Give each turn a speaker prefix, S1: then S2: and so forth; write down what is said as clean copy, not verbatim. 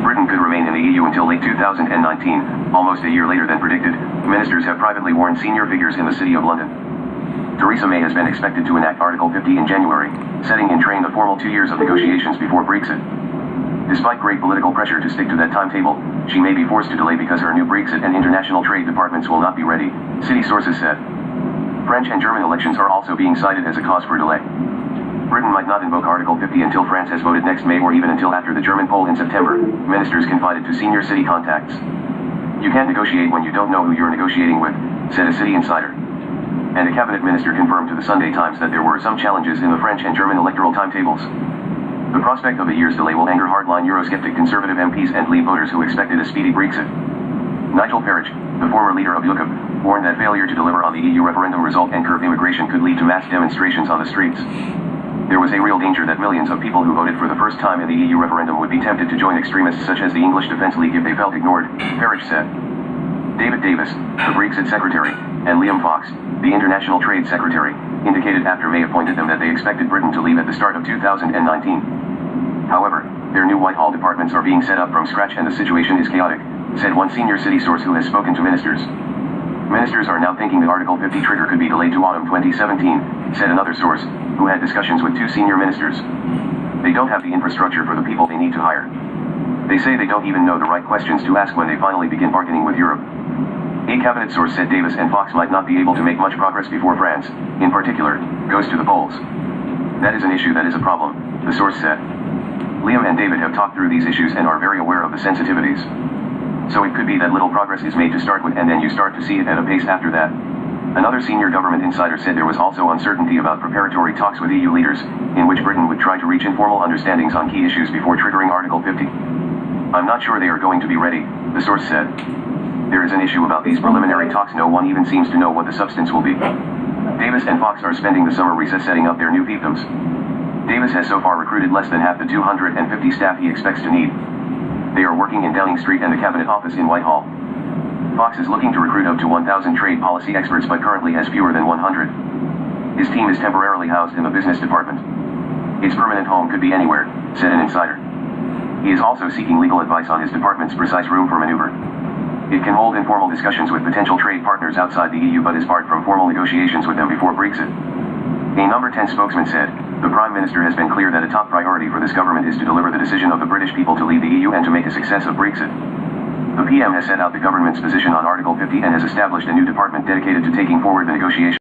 S1: Britain could remain in the EU until late 2019, almost a year later than predicted. Ministers have privately warned senior figures in the City of London. Theresa May has been expected to enact Article 50 in January, setting in train the formal 2 years of negotiations before Brexit. Despite great political pressure to stick to that timetable, she may be forced to delay because her new Brexit and international trade departments will not be ready, city sources said. French and German elections are also being cited as a cause for delay. Britain might not invoke Article 50 until France has voted next May or even until after the German poll in September, ministers confided to senior city contacts. You can't negotiate when you don't know who you're negotiating with, said a city insider. And a cabinet minister confirmed to the Sunday Times that there were some challenges in the French and German electoral timetables. The prospect of a year's delay will anger hardline Eurosceptic Conservative MPs and Leave voters who expected a speedy Brexit. Nigel Farage, the former leader of UKIP, warned that failure to deliver on the EU referendum result and curb immigration could lead to mass demonstrations on the streets. There was a real danger that millions of people who voted for the first time in the EU referendum would be tempted to join extremists such as the English Defence League if they felt ignored, Farage said. David Davis, the Brexit secretary, and Liam Fox, the international trade secretary, indicated after May appointed them that they expected Britain to leave at the start of 2019. However, their new Whitehall departments are being set up from scratch and the situation is chaotic, said one senior city source who has spoken to ministers. Ministers are now thinking the Article 50 trigger could be delayed to autumn 2017, said another source, who had discussions with 2 senior ministers. They don't have the infrastructure for the people they need to hire. They say they don't even know the right questions to ask when they finally begin bargaining with Europe. A cabinet source said Davis and Fox might not be able to make much progress before France, in particular, goes to the polls. That is an issue that is a problem, the source said. Liam and David have talked through these issues and are very aware of the sensitivities. So it could be that little progress is made to start with and then you start to see it at a pace after that. Another senior government insider said there was also uncertainty about preparatory talks with EU leaders, in which Britain would try to reach informal understandings on key issues before triggering Article 50. I'm not sure they are going to be ready, the source said. There is an issue about these preliminary talks. No one even seems to know what the substance will be. Davis and Fox are spending the summer recess setting up their new fiefdoms. Davis has so far recruited less than half the 250 staff he expects to need. They are working in Downing Street and the Cabinet Office in Whitehall. Fox is looking to recruit up to 1,000 trade policy experts but currently has fewer than 100. His team is temporarily housed in the business department. His permanent home could be anywhere, said an insider. He is also seeking legal advice on his department's precise room for maneuver. It can hold informal discussions with potential trade partners outside the EU but is barred from formal negotiations with them before Brexit. A Number 10 spokesman said, the Prime Minister has been clear that a top priority for this government is to deliver the decision of the British people to leave the EU and to make a success of Brexit. The PM has set out the government's position on Article 50 and has established a new department dedicated to taking forward the negotiations.